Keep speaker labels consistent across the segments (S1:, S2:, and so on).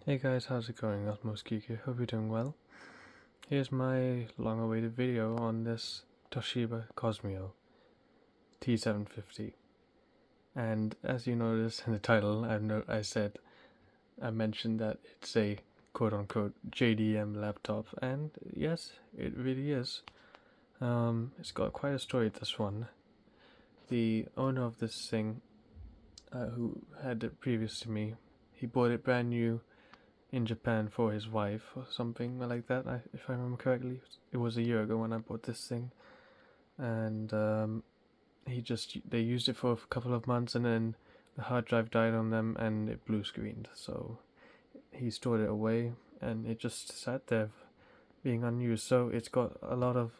S1: Hey guys, how's it going? Utmost Geek here. Hope you're doing well. Here's my long-awaited video on this Toshiba Qosmio T750. And as you notice in the title, I mentioned that it's a quote-unquote JDM laptop, and yes, it really is. It's got quite a story, this one. The owner of this thing, who had it previous to me, he bought it brand new in Japan for his wife or something like that. If I remember correctly, it was a year ago when I bought this thing, and they used it for a couple of months, and then the hard drive died on them, and it blue screened. So he stored it away, and it just sat there, being unused. So it's got a lot of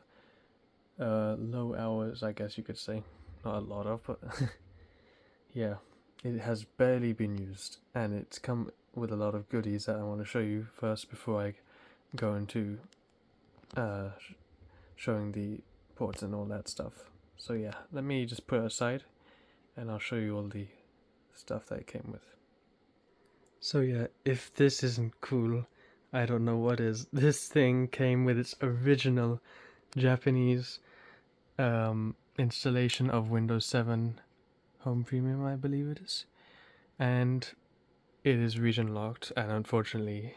S1: low hours, I guess you could say. Not a lot of, but yeah, it has barely been used, and it's come with a lot of goodies that I want to show you first before I go into showing the ports and all that stuff. So yeah, let me just put it aside and I'll show you all the stuff that it came with. So yeah, if this isn't cool, I don't know what is. This thing came with its original Japanese installation of Windows 7 Home Premium, I believe it is, and it is region locked, and unfortunately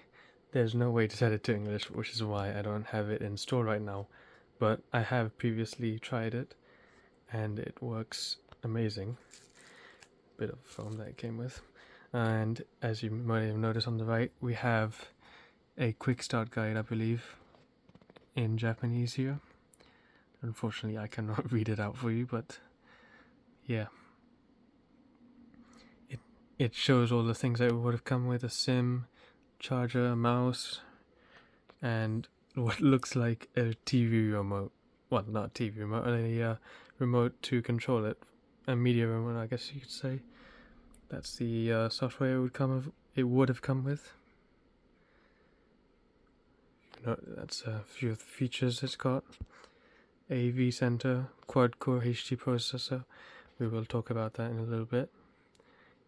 S1: there's no way to set it to English, which is why I don't have it in store right now, but I have previously tried it and it works amazing. Bit of foam that it came with, and as you might have noticed on the right, we have a quick start guide, I believe, in Japanese here. Unfortunately I cannot read it out for you, but yeah, it shows all the things that it would have come with: a SIM, charger, a mouse, and what looks like a TV remote. Well, not a TV remote, a remote to control it. A media remote, I guess you could say. That's the software it would have come with. That's a few of the features it's got. AV center, quad-core HD processor. We will talk about that in a little bit.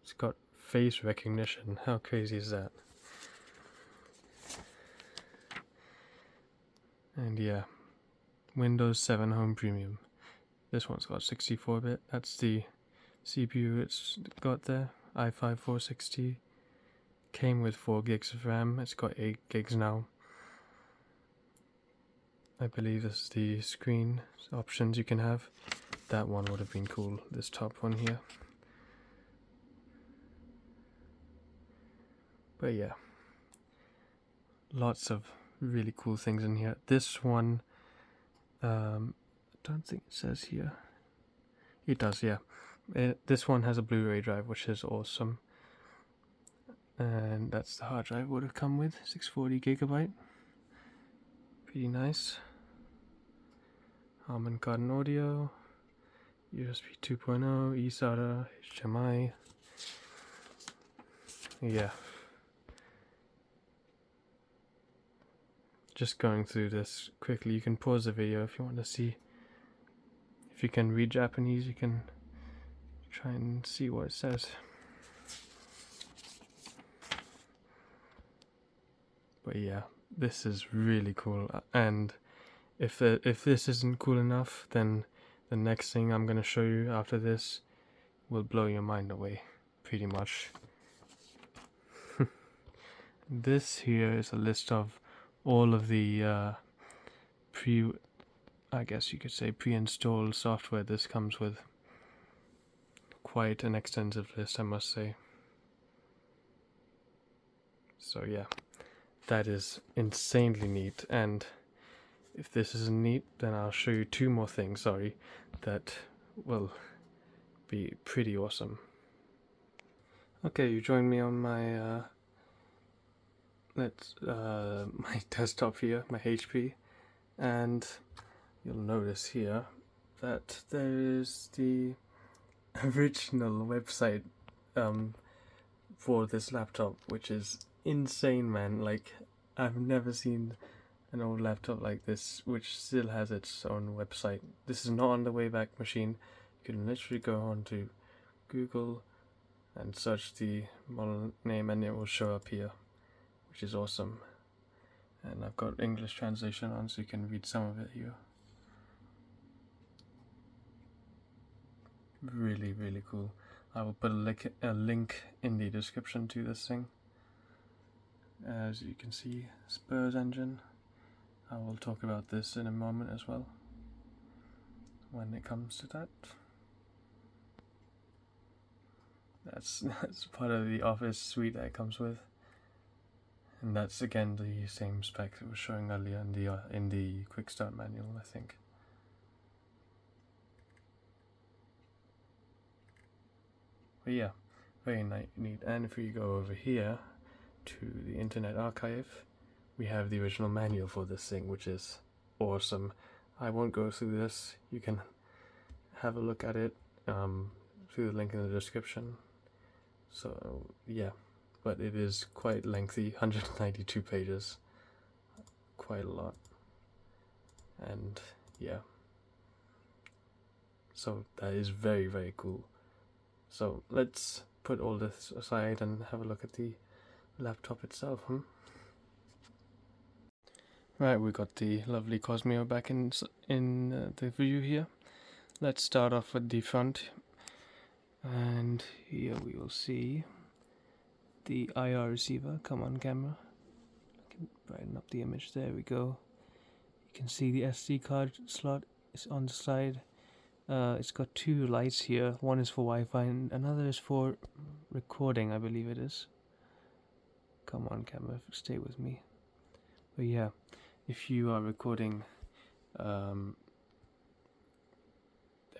S1: It's got face recognition. How crazy is that? And yeah, Windows 7 Home Premium. This one's got 64-bit. That's the CPU it's got there. i5 460. Came with 4 gigs of RAM. It's got 8 gigs now. I believe this is the screen options you can have. That one would have been cool. This top one here. But yeah, lots of really cool things in here. This one, I don't think it says here. It does, yeah. This one has a Blu-ray drive, which is awesome. And that's the hard drive would have come with, 640 gigabyte. Pretty nice. Harman Kardon audio, USB 2.0, eSATA, HDMI. Yeah. Just going through this quickly. You can pause the video if you want to see. If you can read Japanese, you can try and see what it says. But yeah, this is really cool. And if this isn't cool enough, then the next thing I'm gonna show you after this will blow your mind away, pretty much. This here is a list of all of the I guess you could say pre-installed software this comes with. Quite an extensive list, I must say. So yeah, that is insanely neat, and if this isn't neat, then I'll show you 2 more things, that will be pretty awesome. Okay, you joined me on my my desktop here, my HP, and you'll notice here that there is the original website for this laptop, which is insane, man. Like, I've never seen an old laptop like this which still has its own website. This is not on the Wayback Machine. You can literally go on to Google and search the model name and it will show up here. which is awesome. And I've got English translation on, so you can read some of it here. Really, really cool. I will put a link in the description to this thing. As you can see, Spurs engine. I will talk about this in a moment as well, when it comes to that. That's part of the Office suite that it comes with, and that's again the same spec that was showing earlier in the quick start manual, I think. But yeah, very neat. And if we go over here to the Internet Archive, we have the original manual for this thing, which is awesome. I won't go through this. You can have a look at it through the link in the description. So yeah, but it is quite lengthy, 192 pages, quite a lot. And yeah, so that is very, very cool. So let's put all this aside and have a look at the laptop itself. Right, we got the lovely Qosmio back in the view here. Let's start off with the front, and here we will see the IR receiver. Come on, camera. I can brighten up the image. There we go. You can see the SD card slot is on the side. It's got two lights here. One is for Wi-Fi and another is for recording, I believe it is. Come on, camera, stay with me. But yeah, if you are recording, there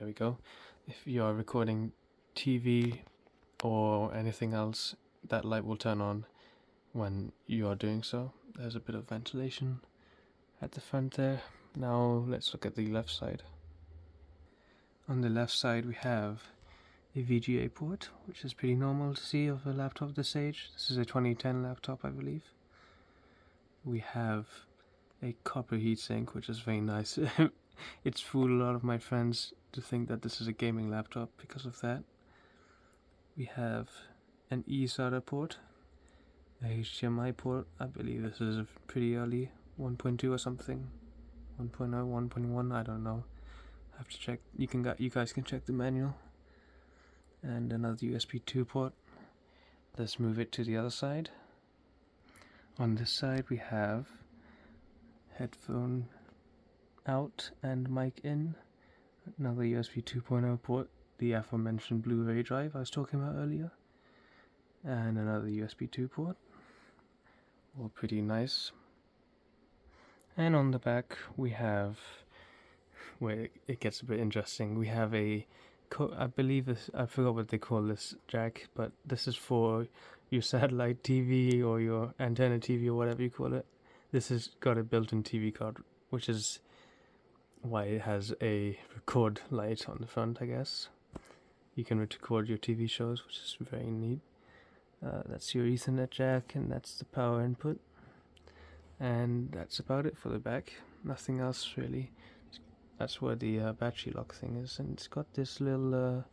S1: we go. If you are recording TV or anything else, that light will turn on when you are doing so. There's a bit of ventilation at the front there. Now let's look at the left side. On the left side we have a VGA port, which is pretty normal to see of a laptop this age. This is a 2010 laptop, I believe. We have a copper heatsink, which is very nice. It's fooled a lot of my friends to think that this is a gaming laptop because of that. We have an eSATA port, a HDMI port. I believe this is a pretty early 1.2 or something, 1.0, 1.1, I don't know. Have to check. You guys can check the manual. And another USB 2 port. Let's move it to the other side. On this side we have headphone out and mic in. Another USB 2.0 port, the aforementioned Blu-ray drive I was talking about earlier. And another USB 2 port. All pretty nice. And on the back we have, where it gets a bit interesting, we have a, I believe this, I forgot what they call this jack, but this is for your satellite TV or your antenna TV or whatever you call it. This has got a built-in TV card, which is why it has a record light on the front, I guess. You can record your TV shows, which is very neat. That's your Ethernet jack, and that's the power input. And that's about it for the back. Nothing else really. That's where the battery lock thing is, and it's got this little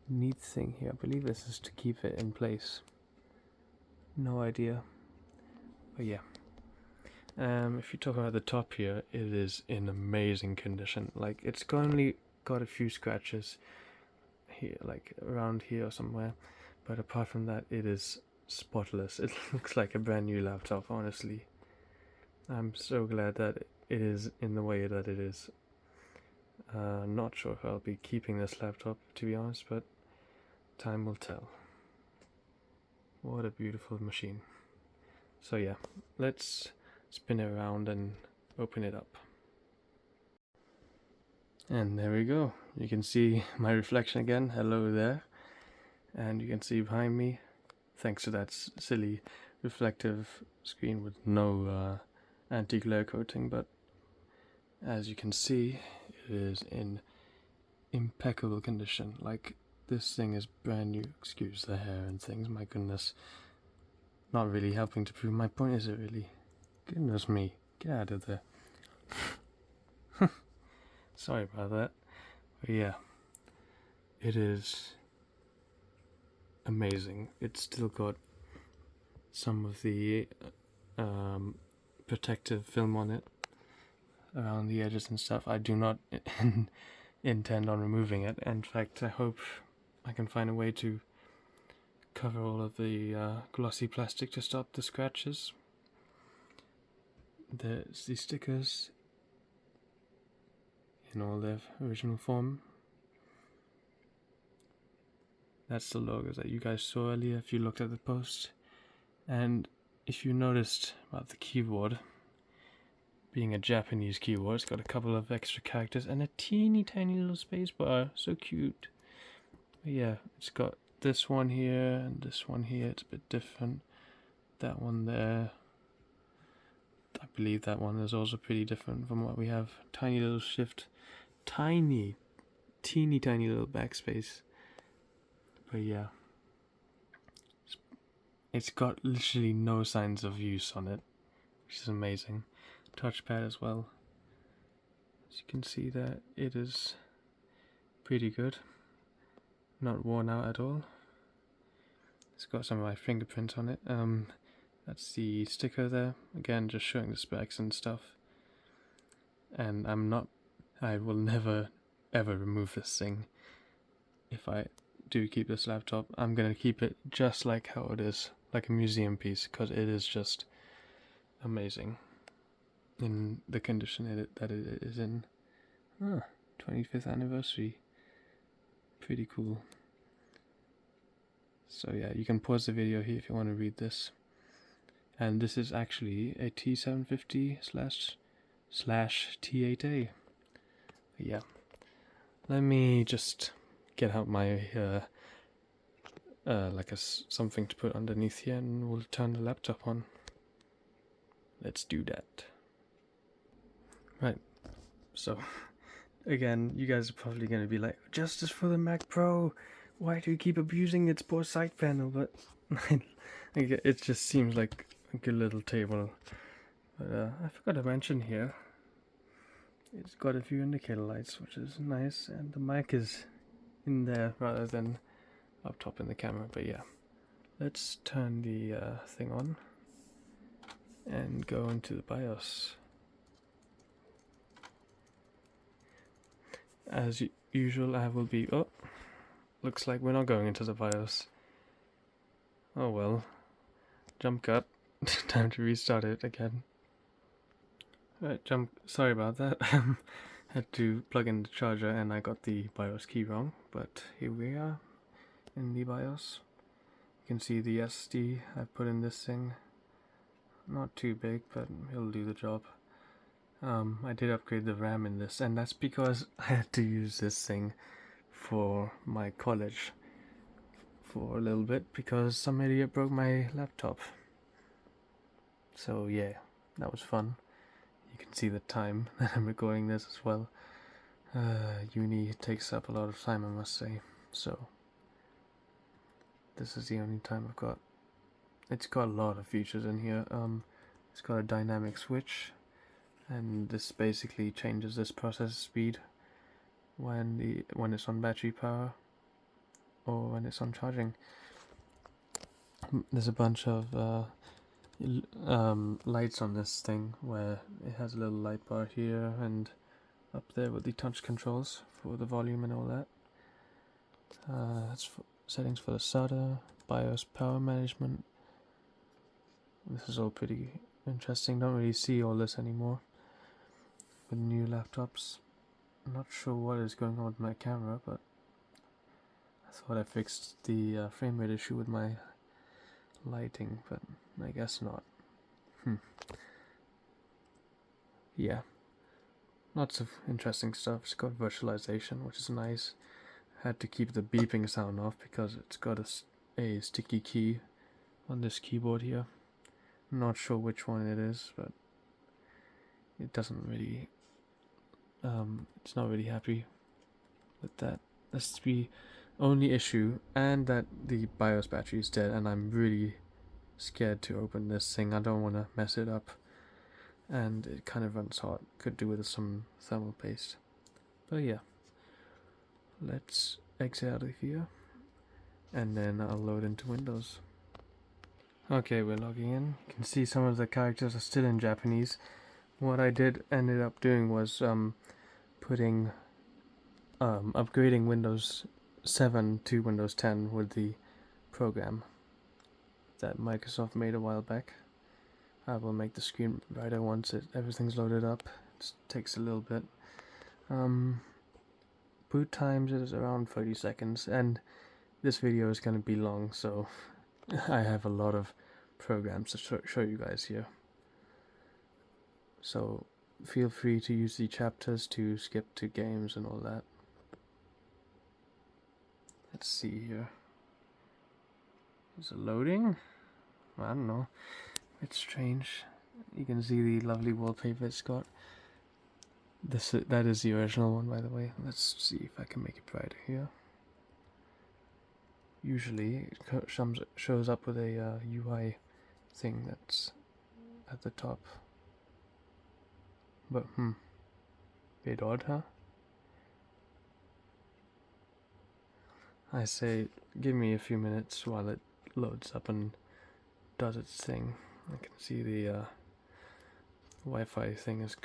S1: neat thing here. I believe this is to keep it in place. No idea. But yeah. If you talk about the top here, it is in amazing condition. Like, it's only got a few scratches here, like around here or somewhere, but apart from that, it is spotless. It looks like a brand new laptop, honestly. I'm so glad that it is in the way that it is. Not sure if I'll be keeping this laptop, to be honest, but time will tell. What a beautiful machine. So yeah, let's spin it around and open it up. And there we go. You can see my reflection again. Hello there. And you can see behind me, thanks to that silly reflective screen with no anti-glare coating, but as you can see, it is in impeccable condition. Like, this thing is brand new. Excuse the hair and things, my goodness. Not really helping to prove my point, is it really? Goodness me, get out of there. Sorry about that. But yeah, it is amazing. It's still got some of the protective film on it around the edges and stuff. I do not intend on removing it. In fact, I hope I can find a way to cover all of the glossy plastic to stop the scratches. There's the stickers in all their original form. That's the logo that you guys saw earlier if you looked at the post. And if you noticed about the keyboard, being a Japanese keyboard, it's got a couple of extra characters and a teeny tiny little space bar. So cute. But yeah, it's got this one here and this one here. It's a bit different. That one there, I believe that one is also pretty different from what we have. Tiny little shift, teeny tiny little backspace. But yeah, it's got literally no signs of use on it, which is amazing. Touchpad as well. As you can see that it is pretty good, not worn out at all. It's got some of my fingerprints on it. That's the sticker there. Again, just showing the specs and stuff. And I will never ever remove this thing. If I do keep this laptop, I'm gonna keep it just like how it is, like a museum piece, because it is just amazing in the condition that it is in. 25th anniversary. Pretty cool. So yeah, you can pause the video here if you want to read this. And this is actually a T750 slash T8A. Yeah. Let me just get out my something to put underneath here, and we'll turn the laptop on. Let's do that. Right. So again, you guys are probably going to be like, justice for the Mac Pro. Why do you keep abusing its poor side panel? But it just seems like a good little table. But I forgot to mention here, it's got a few indicator lights, which is nice, and the mic is in there rather than up top in the camera. But yeah, let's turn the thing on and go into the BIOS. As usual, I will be... Oh, looks like we're not going into the BIOS. Oh well. Jump cut. Time to restart it again. Right, sorry about that. Had to plug in the charger and I got the BIOS key wrong, but here we are in the BIOS. You can see the SD I put in this thing. Not too big, but it'll do the job. I did upgrade the RAM in this, and that's because I had to use this thing for my college for a little bit because some idiot broke my laptop. So yeah, that was fun. You can see the time that I'm recording this as well. Uni takes up a lot of time, I must say. So this is the only time I've got. It's got a lot of features in here. It's got a dynamic switch, and this basically changes this processor speed when it's on battery power or when it's on charging. There's a bunch of lights on this thing where it has a little light bar here and up there with the touch controls for the volume and all that. That's for settings for the SATA, BIOS power management. This is all pretty interesting. Don't really see all this anymore with new laptops. I'm not sure what is going on with my camera, but I thought I fixed the frame rate issue with my lighting, but I guess not. Yeah, lots of interesting stuff. It's got virtualization, which is nice. Had to keep the beeping sound off because it's got a sticky key on this keyboard here. I'm not sure which one it is, but it doesn't really it's not really happy with that. That's the only issue, and that the BIOS battery is dead, and I'm really scared to open this thing. I don't want to mess it up, and it kind of runs hot. Could do with some thermal paste. But yeah, let's exit out of here and then I'll load into Windows. Okay, we're logging in. You can see some of the characters are still in Japanese. What I ended up doing was upgrading Windows 7 to Windows 10 with the program that Microsoft made a while back. I will make the screen brighter once everything's loaded up. It takes a little bit. Boot times is around 30 seconds, and this video is going to be long, so I have a lot of programs to show you guys here. So feel free to use the chapters to skip to games and all that. Let's see here. Is it loading? I don't know. It's strange. You can see the lovely wallpaper it's got. That is the original one, by the way. Let's see if I can make it brighter here. Usually it shows up with a UI thing that's at the top. But bit odd, huh? I say give me a few minutes while it loads up and does its thing. I can see the Wi-Fi thing is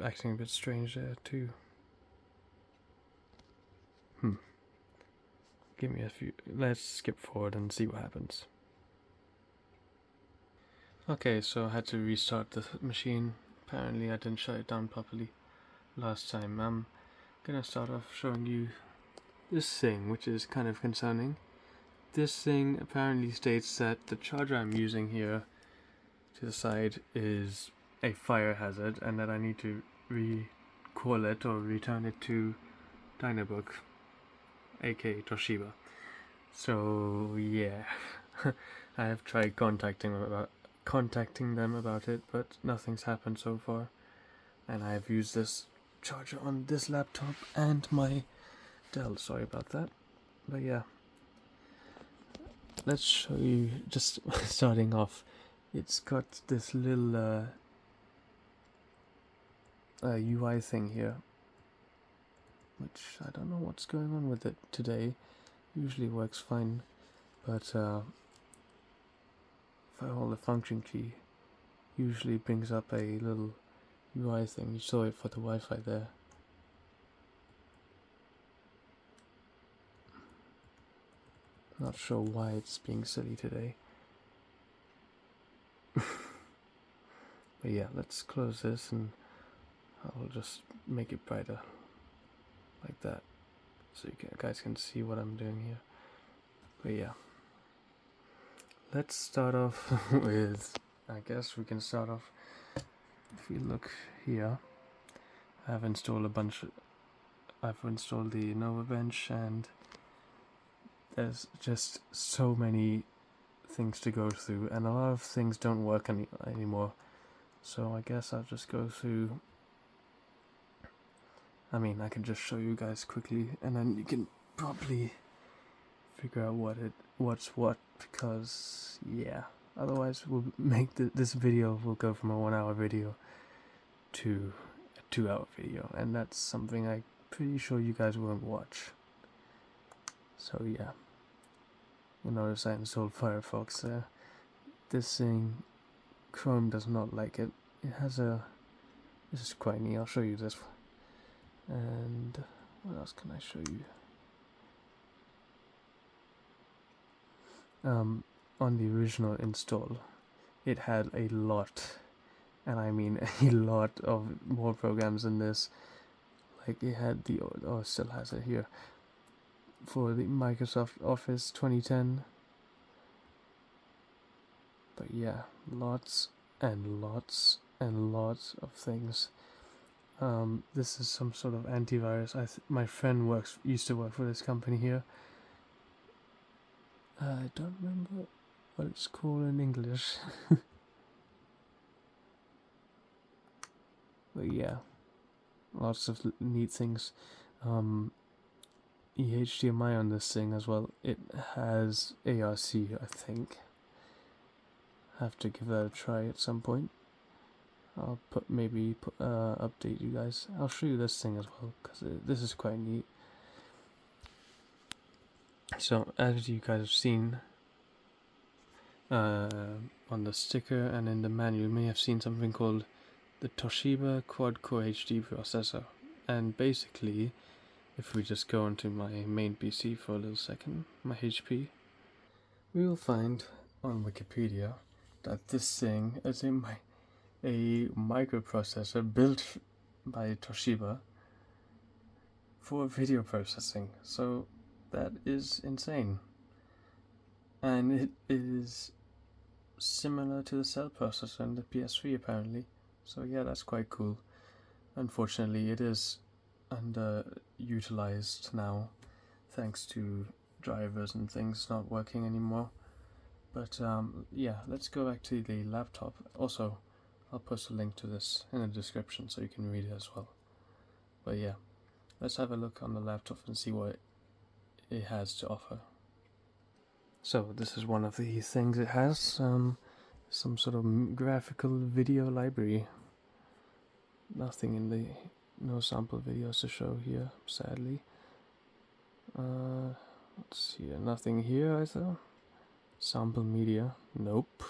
S1: acting a bit strange there too. Give me a few. Let's skip forward and see what happens. Okay, so I had to restart the machine. Apparently I didn't shut it down properly last time. I'm gonna start off showing you this thing, which is kind of concerning. This thing apparently states that the charger I'm using here to the side is a fire hazard and that I need to recall it or return it to Dynabook, aka Toshiba. So yeah, I have tried contacting them about it, but nothing's happened so far. And I have used this charger on this laptop and my Dell. Sorry about that, but yeah. Let's show you, just starting off, it's got this little UI thing here, which I don't know what's going on with it today. Usually works fine, but if I hold the function key, usually brings up a little UI thing. You saw it for the Wi-Fi there. Not sure why it's being silly today. But yeah, let's close this and I'll just make it brighter like that so you guys can see what I'm doing here. But yeah, let's start off with, I guess we can start off, if we look here, I've installed the Nova Bench, and there's just so many things to go through, and a lot of things don't work anymore. So I guess I'll just go through. I mean, I can just show you guys quickly, and then you can probably figure out what's what, because yeah, otherwise we'll make this video will go from a 1 hour video to a 2 hour video, and that's something I'm pretty sure you guys won't watch. So yeah, you'll notice I installed Firefox there. This thing, Chrome does not like it. It has this is quite neat. I'll show you this. And what else can I show you? On the original install, it had a lot, and I mean a lot of more programs than this. Like it had still has it here, for the Microsoft Office 2010. But yeah, lots and lots and lots of things. This is some sort of antivirus. My friend used to work for this company here. I don't remember what it's called in English. But yeah, lots of neat things. HDMI on this thing as well. It has ARC, I think. Have to give that a try at some point. I'll update you guys. I'll show you this thing as well, because this is quite neat. So as you guys have seen, On the sticker and in the manual you may have seen something called the Toshiba quad-core HD processor. And basically, if we just go into my main PC for a little second, my HP, we will find on Wikipedia that this thing is a microprocessor built by Toshiba for video processing. So that is insane. And it is similar to the cell processor in the PS3 apparently. So yeah, that's quite cool. Unfortunately, it is underutilized now thanks to drivers and things not working anymore. But yeah, let's go back to the laptop. Also, I'll post a link to this in the description so you can read it as well. But yeah, let's have a look on the laptop and see what it has to offer. So this is one of the things it has, some sort of graphical video library. Nothing in the, no sample videos to show here, sadly. Let's see, nothing here either. Sample media, nope.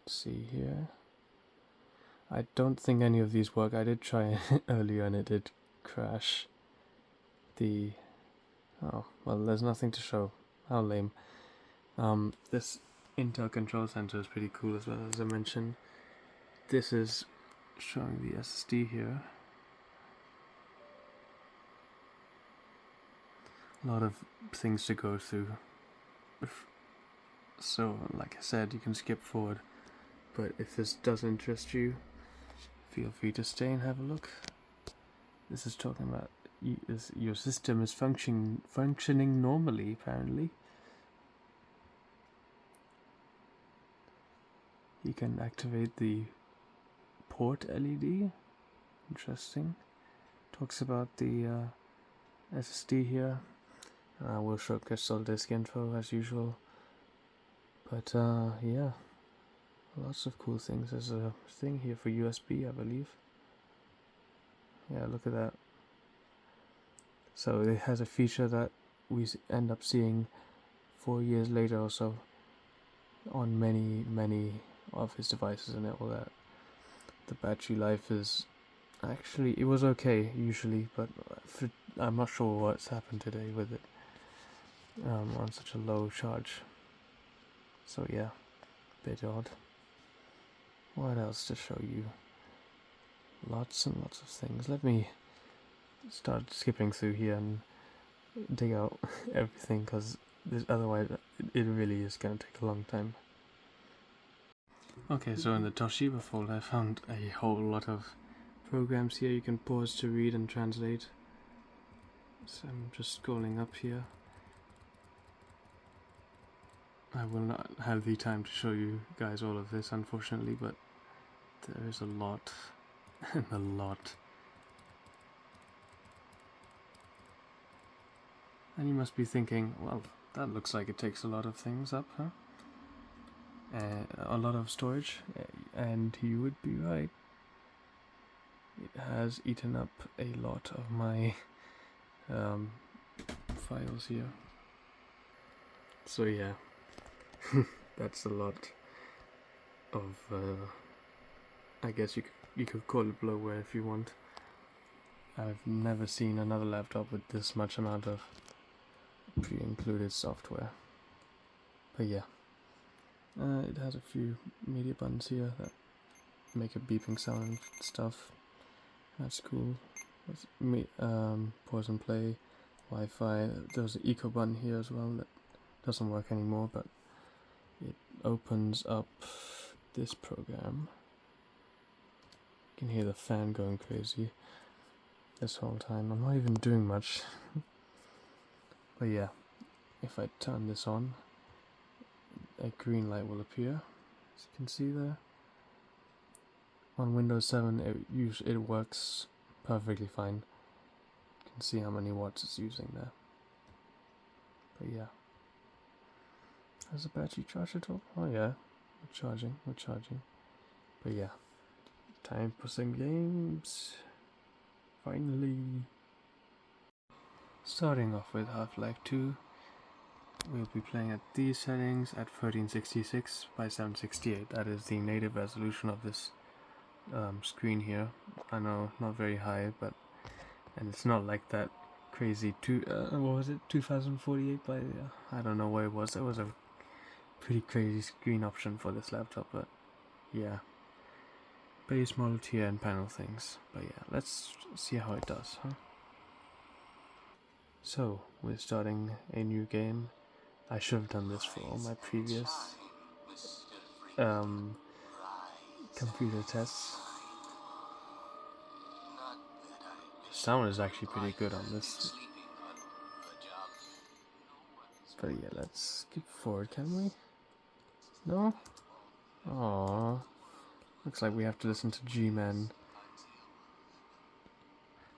S1: Let's see here. I don't think any of these work. I did try earlier and it did crash. Oh, well, there's nothing to show. How lame. This Intel Control Center is pretty cool as well, as I mentioned. This is showing the SSD here. A lot of things to go through. So, like I said, you can skip forward. But if this does interest you, feel free to stay and have a look. This is talking about your system is functioning normally, apparently. You can activate the port LED. Interesting. Talks about the SSD here. We'll show crystal disk info as usual. But yeah, lots of cool things. There's a thing here for USB, I believe. Yeah, look at that. So it has a feature that we end up seeing 4 years later or so on many of his devices and all that. The battery life is actually, it was okay usually, but I'm not sure what's happened today with it on such a low charge. So yeah, bit odd. What else to show you? Lots and lots of things. Let me start skipping through here and dig out everything, because otherwise it really is going to take a long time. Okay, so in the Toshiba folder I found a whole lot of programs here you can pause to read and translate. So I'm just scrolling up here. I will not have the time to show you guys all of this, unfortunately, but there is a lot and a lot. And you must be thinking, well, that looks like it takes a lot of things up, huh? A lot of storage, and you would be right. It has eaten up a lot of my files here. So yeah, that's a lot of, I guess you could call it bloatware if you want. I've never seen another laptop with this much amount of pre-included software. But yeah, it has a few media buttons here that make a beeping sound and stuff. That's cool. Pause and play, Wi-Fi. There's an eco button here as well that doesn't work anymore, but it opens up this program. You can hear the fan going crazy this whole time. I'm not even doing much. But yeah, if I turn this on, a green light will appear, as you can see there. On Windows 7 it works perfectly fine. You can see how many watts it's using there. But yeah. Has the battery charged at all? Oh yeah, we're charging. But yeah, time for some games. Finally. Starting off with Half-Life 2. we'll be playing at these settings at 1366 by 768. That is the native resolution of this screen here. I know, not very high, but and it's not like that crazy what was it, 2048 by I don't know what it was. It was a pretty crazy screen option for this laptop, but yeah, base model tier and panel things. But yeah, let's see how it does, huh? So we're starting a new game. I should have done this for all my previous computer tests. The sound is actually pretty good on this. But yeah, let's skip forward, can we? No? Aww. Looks like we have to listen to G-Man.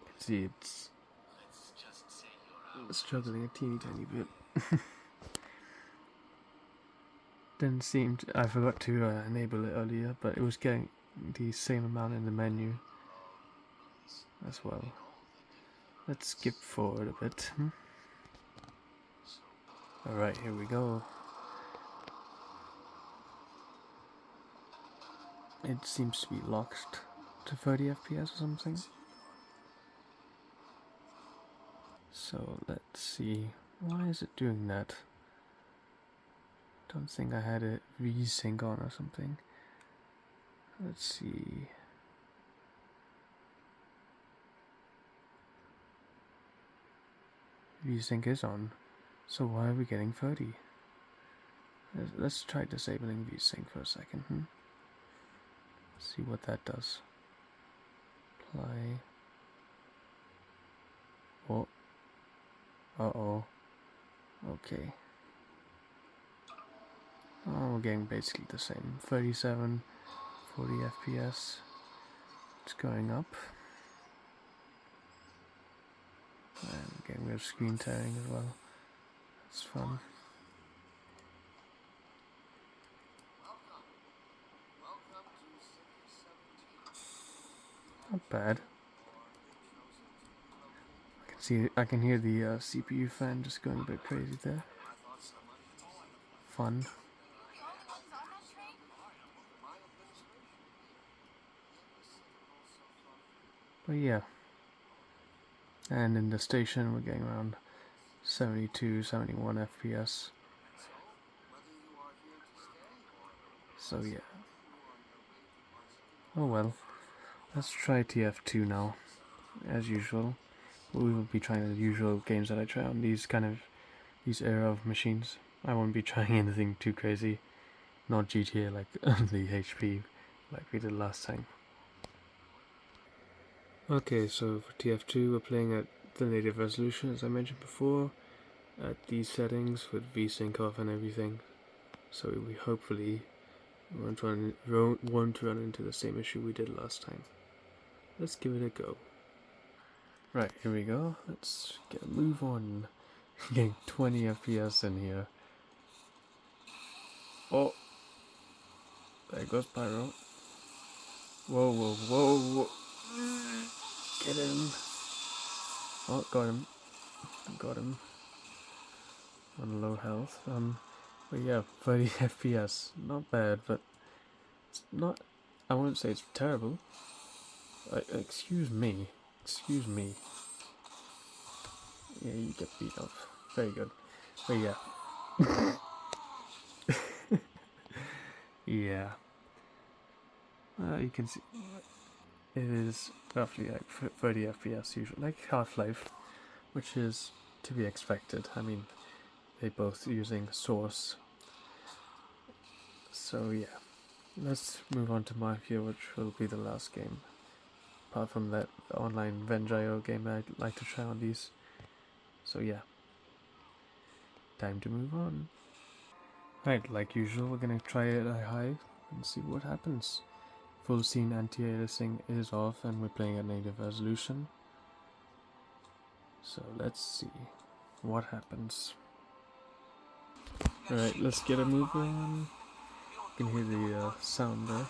S1: You can see it's struggling a teeny tiny bit. Didn't seem to, I forgot to enable it earlier, but it was getting the same amount in the menu as well. Let's skip forward a bit. Alright, here we go. It seems to be locked to 30 FPS or something. So let's see. Why is it doing that? Don't think I had a V-Sync on or something. Let's see. V-Sync is on. So why are we getting 30? Let's try disabling V-Sync for a second. See what that does. Apply. Oh. Uh-oh. Okay. Oh, we're getting basically the same. 37, 40 FPS. It's going up. And getting rid of screen tearing as well. That's fun. Not bad. I can hear the CPU fan just going a bit crazy there. Fun. But yeah. And in the station we're getting around 72, 71 FPS. So yeah. Oh well. Let's try TF2 now. As usual. We will be trying the usual games that I try on these era of machines. I won't be trying anything too crazy. Not GTA like the HP like we did last time. Okay, so for TF2 we're playing at the native resolution as I mentioned before, at these settings with V-Sync off and everything. So we hopefully won't run into the same issue we did last time. Let's give it a go. Right, here we go. Let's get a move on. Getting 20 FPS in here. Oh! There goes Pyro. Whoa, whoa, whoa, whoa. Get him. Oh, got him. Got him. On low health. But yeah, 30 FPS. Not bad, but it's not... I wouldn't say it's terrible. Excuse me. Excuse me. Yeah, you get beat up. Very good. But yeah. Yeah. You can see it is roughly like 30 FPS usually, like Half-Life, which is to be expected. I mean, they both using Source. So yeah. Let's move on to Mafia, which will be the last game. Apart from that online Venjio game I'd like to try on these. So yeah. Time to move on. Right, like usual, we're gonna try it at high and see what happens. Full scene anti-aliasing is off and we're playing at native resolution. So let's see what happens. Alright, let's get a move on. You can hear the sound there.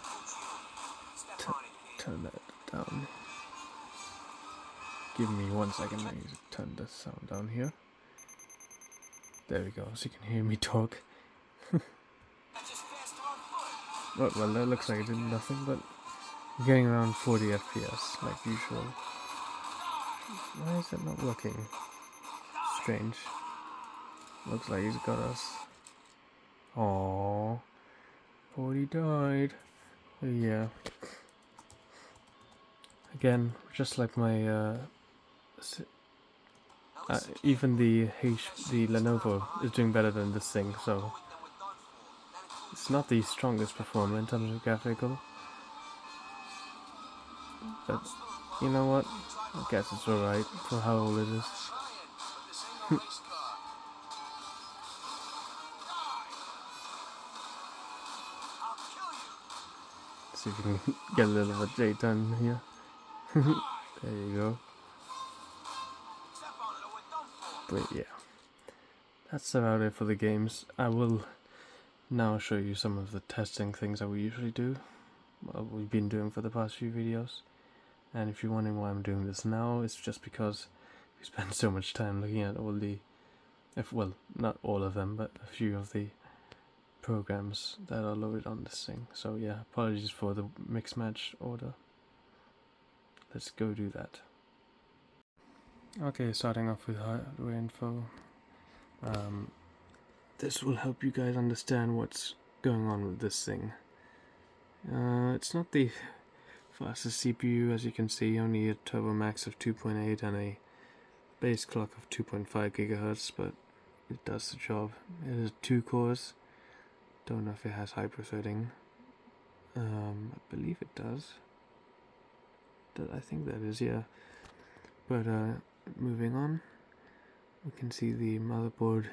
S1: Turn that down. Give me 1 second, I need to turn the sound down here. There we go, so you can hear me talk. Well, that looks like it did nothing, but getting around 40 FPS, like usual. Why is that not working? Strange. Looks like he's got us. Aww. 40 died. Yeah. Again, just like my, even the Lenovo is doing better than this thing, so it's not the strongest performer in terms of graphical. But you know what? I guess it's alright for how old it is. See if you can get a little bit of J done here. There you go. But yeah, that's about it for the games. I will now show you some of the testing things that we usually do. We've been doing for the past few videos. And if you're wondering why I'm doing this now, it's just because we spend so much time looking at all the, well, not all of them, but a few of the programs that are loaded on this thing. So yeah, apologies for the mix match order. Let's go do that. Okay, starting off with hardware info. This will help you guys understand what's going on with this thing. It's not the fastest CPU, as you can see, only a turbo max of 2.8 and a base clock of 2.5 GHz, but it does the job. It has 2 cores. Don't know if it has hyper-threading. I believe it does. I think that is, yeah. But moving on, we can see the motherboard,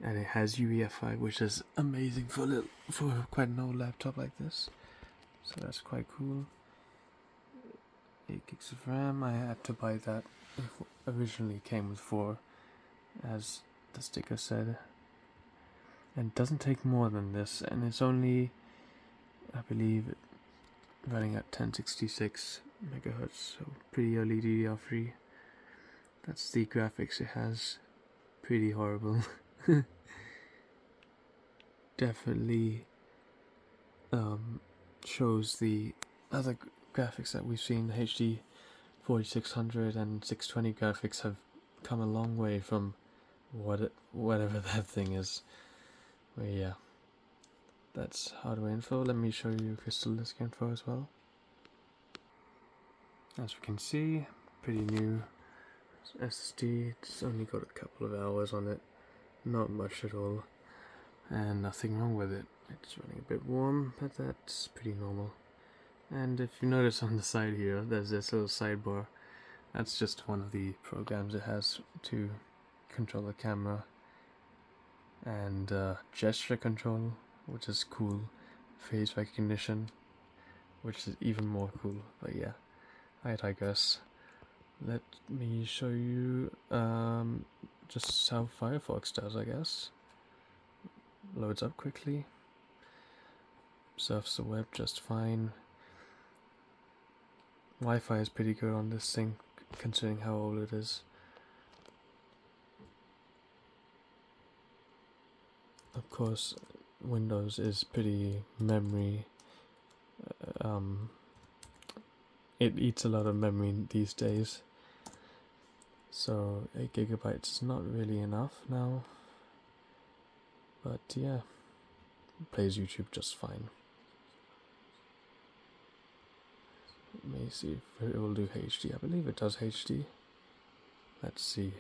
S1: and it has UEFI, which is amazing for quite an old laptop like this. So that's quite cool. 8 gigs of RAM. I had to buy that. It originally came with 4, as the sticker said. And it doesn't take more than this, and it's only, I believe, running at 1066 megahertz, so pretty early DDR3. That's the graphics it has. Pretty horrible. Definitely shows the other graphics that we've seen. The HD 4600 and 620 graphics have come a long way from whatever that thing is. But yeah, that's hardware info. Let me show you crystal disk info as well. As we can see, pretty new SSD. It's only got a couple of hours on it, not much at all, and nothing wrong with it. It's running a bit warm, but that's pretty normal. And if you notice on the side here, there's this little sidebar. That's just one of the programs it has to control the camera, and gesture control, which is cool, face recognition, which is even more cool. But yeah, I digress. Let me show you just how Firefox does, I guess. Loads up quickly, surfs the web just fine. Wi-Fi is pretty good on this thing, considering how old it is. Of course, Windows is pretty memory. It eats a lot of memory these days. So 8 gigabytes is not really enough now. But yeah, it plays YouTube just fine. Let me see if it will do HD. I believe it does HD. Let's see.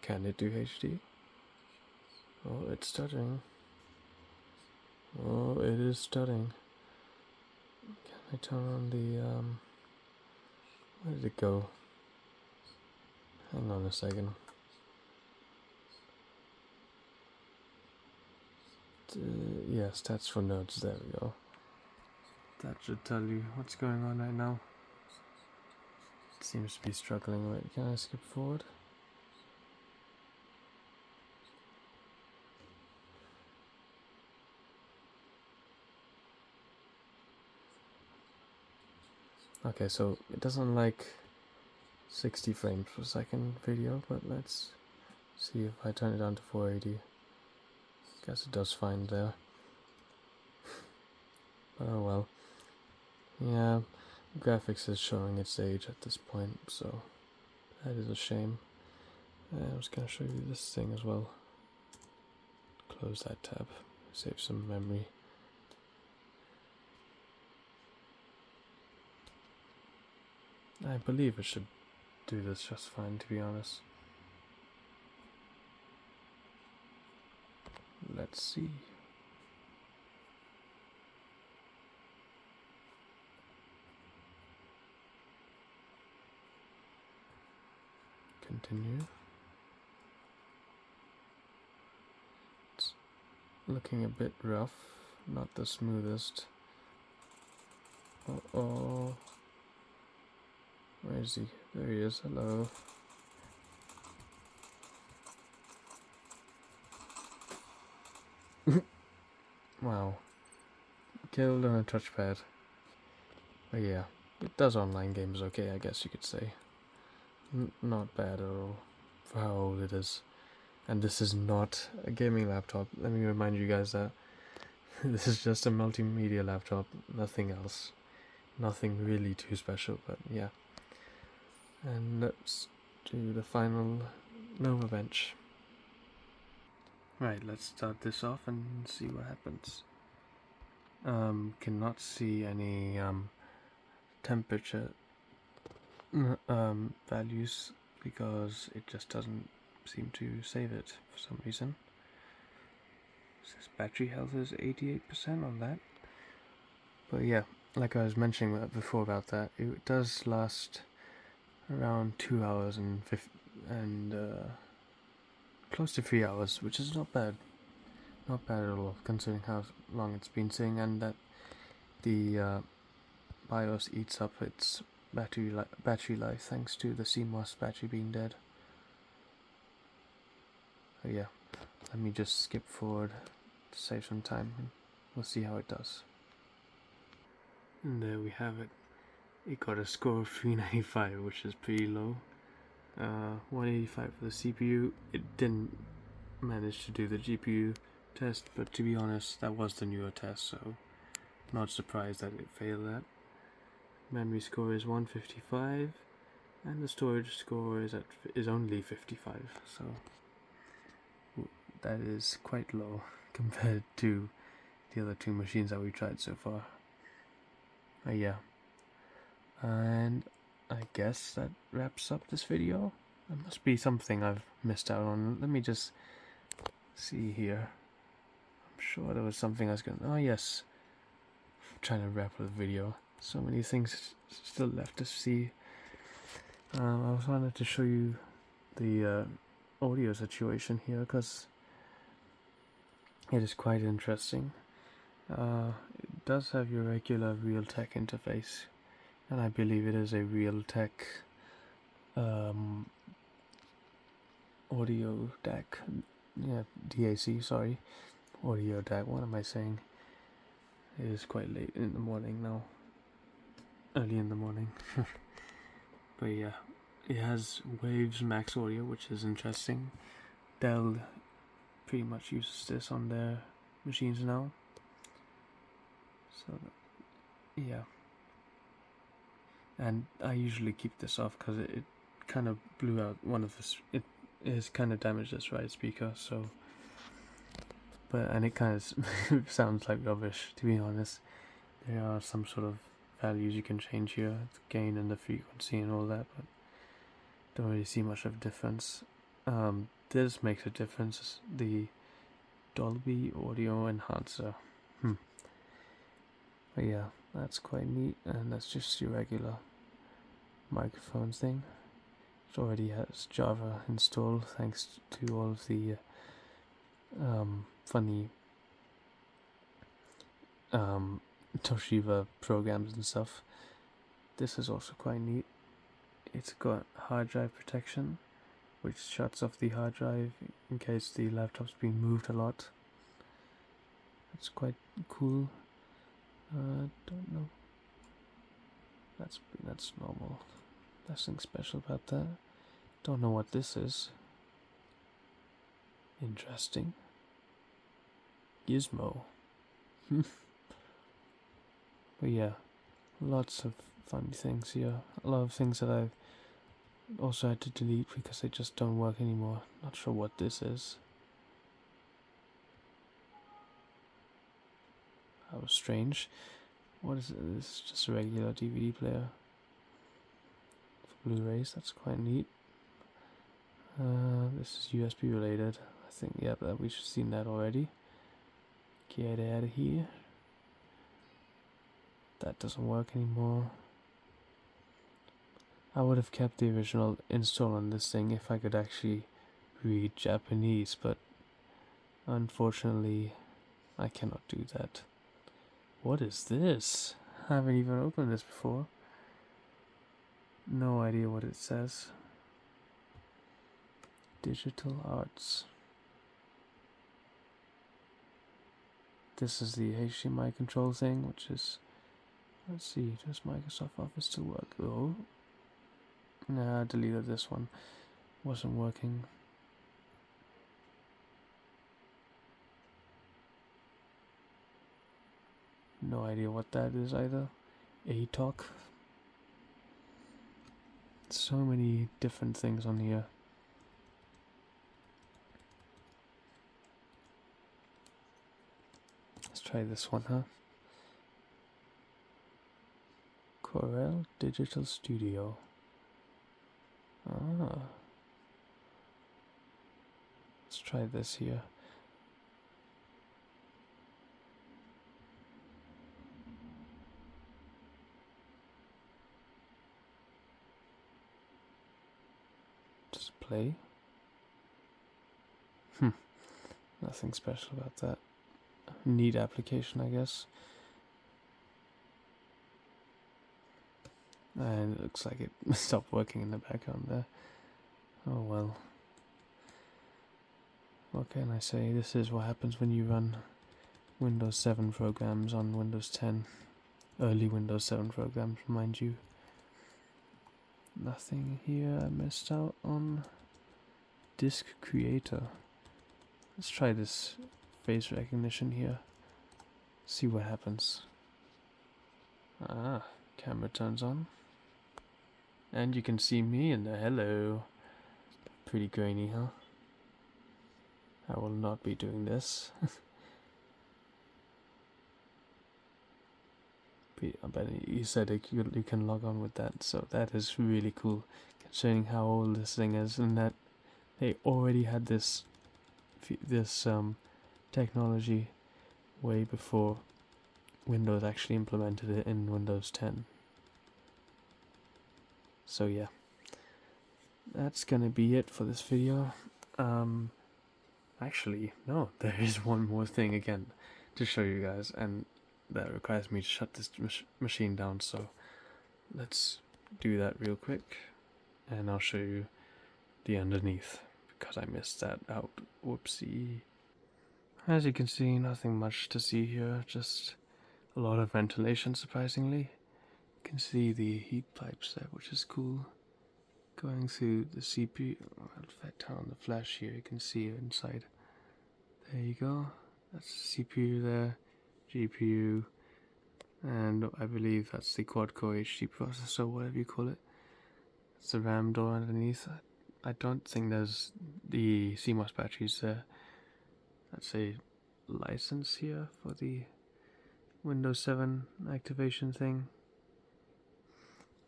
S1: Can it do HD? Oh, it's stuttering. Oh, it is stuttering. Can I turn on the, where did it go? Hang on a second. Yeah, stats for nodes, there we go. That should tell you what's going on right now. It seems to be struggling. Wait, can I skip forward? Okay, so it doesn't like 60 frames per second video, but let's See if I turn it down to 480. Guess it does fine there. But oh well. Yeah, graphics is showing its age at this point, so that is a shame. I was gonna show you this thing as well. Close that tab, save some memory. I believe it should do this just fine, to be honest. Let's see. Continue. It's looking a bit rough, not the smoothest. Uh-oh. Where is he? There he is. Hello. Wow. Killed on a touchpad. But yeah, it does online games okay, I guess you could say. Not bad at all for how old it is. And this is not a gaming laptop. Let me remind you guys that this is just a multimedia laptop, nothing else. Nothing really too special, but yeah. And let's do the final Nova bench. Right, let's start this off and see what happens. Cannot see any temperature values because it just doesn't seem to save it for some reason. It says battery health is 88% on that. But yeah, like I was mentioning before about that, it does last around 2 hours and close to 3 hours, which is not bad. Not bad at all, considering how long it's been sitting, and that the BIOS eats up its battery life thanks to the CMOS battery being dead. So yeah, let me just skip forward to save some time, and we'll see how it does. And there we have it. It got a score of 395, which is pretty low. 185 for the CPU. It didn't manage to do the GPU test, but to be honest, that was the newer test, so not surprised that it failed that. Memory score is 155, and the storage score is only 55, so that is quite low compared to the other two machines that we've tried so far. Yeah, and I guess that wraps up this video. There must be something I've missed out on. Let me just see here. I'm sure there was something I was going to... Oh yes, I'm trying to wrap up the video. So many things still left to see. I also wanted to show you the audio situation here, because it is quite interesting. It does have your regular Realtek interface, and I believe it is a Realtek audio DAC. Yeah, DAC, sorry. Audio DAC, what am I saying? It is quite late in the morning now. Early in the morning. But yeah, it has Waves Max Audio, which is interesting. Dell pretty much uses this on their machines now. So yeah, and I usually keep this off because it kind of blew out one of the... It has kind of damaged this right speaker, so... And it kind of sounds like rubbish, to be honest. There are some sort of values you can change here, the gain and the frequency and all that, but don't really see much of a difference. This makes a difference, the Dolby Audio Enhancer. But yeah, that's quite neat, and that's just your regular microphone thing. It already has Java installed thanks to all of the funny Toshiba programs and stuff. This is also quite neat. It's got hard drive protection, which shuts off the hard drive in case the laptop's being moved a lot. It's quite cool. Don't know. That's normal. Nothing special about that. Don't know what this is. Interesting. Gizmo. But yeah, lots of funny things here. A lot of things that I've also had to delete because they just don't work anymore. Not sure what this is. That was strange. What is it? This is just a regular DVD player for Blu-rays. That's quite neat. This is USB related. I think, yeah, but we've seen that already. Get out of here. That doesn't work anymore. I would have kept the original install on this thing if I could actually read Japanese, but unfortunately I cannot do that. What is this? I haven't even opened this before. No idea what it says. Digital arts. This is the HDMI control thing, which is... Let's see, does Microsoft Office still work? Oh. Nah, I deleted this one. Wasn't working. No idea what that is either. ATOC. So many different things on here. Let's try this one, huh? Corel Digital Studio. Ah. Let's try this here. Just play. Nothing special about that. Neat application, I guess. And it looks like it stopped working in the background there. Oh well. What can I say? This is what happens when you run Windows 7 programs on Windows 10. Early Windows 7 programs, mind you. Nothing here I missed out on. Disk Creator. Let's try this face recognition here. See what happens. Ah, camera turns on. And you can see me in the hello. Pretty grainy, huh? I will not be doing this. But you said you can log on with that, so that is really cool, considering how old this thing is, and that they already had this technology way before Windows actually implemented it in Windows 10. So yeah, that's gonna be it for this video. Actually, no, there is one more thing again to show you guys, and that requires me to shut this machine down, so let's do that real quick, and I'll show you the underneath, because I missed that out. Whoopsie. As you can see, nothing much to see here, just a lot of ventilation, surprisingly. You can see the heat pipes there, which is cool. Going through the CPU, if I turn on the flash here, you can see it inside. There you go, that's the CPU there, GPU, and I believe that's the quad-core HD processor, whatever you call it. It's the RAM door underneath. I don't think there's the CMOS batteries there. That's a license here for the Windows 7 activation thing.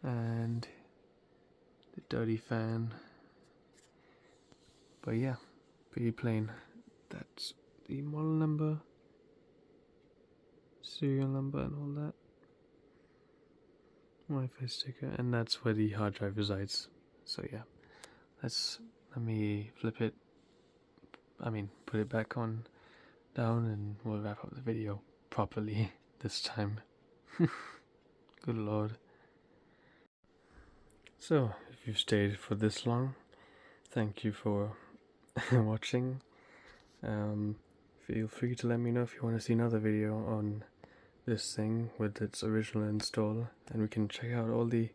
S1: And the dirty fan. But yeah, pretty plain. That's the model number, serial number, and all that. Wi-Fi sticker, and that's where the hard drive resides. So yeah, let me flip it. Put it back on down, and we'll wrap up the video properly this time. Good lord. So, if you've stayed for this long, thank you for watching. Feel free to let me know if you want to see another video on this thing with its original install, and we can check out all the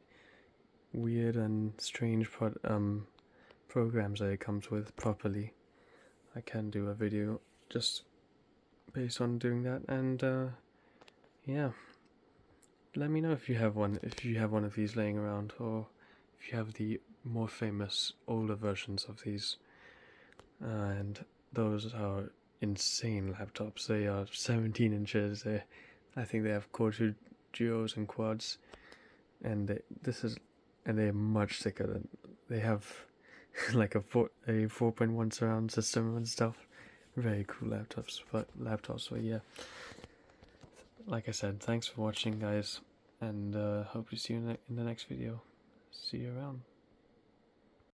S1: weird and strange programs that it comes with properly. I can do a video just based on doing that. And yeah, let me know if you have one, of these laying around, or if you have the more famous older versions of these. And those are insane laptops. They are 17 inches. I think they have Core 2 duos and quads, and they're much thicker than they have. Like a 4.1 surround system and stuff. Very cool laptops. But yeah. Like I said, thanks for watching, guys, and hope to see you in the next video. See you around.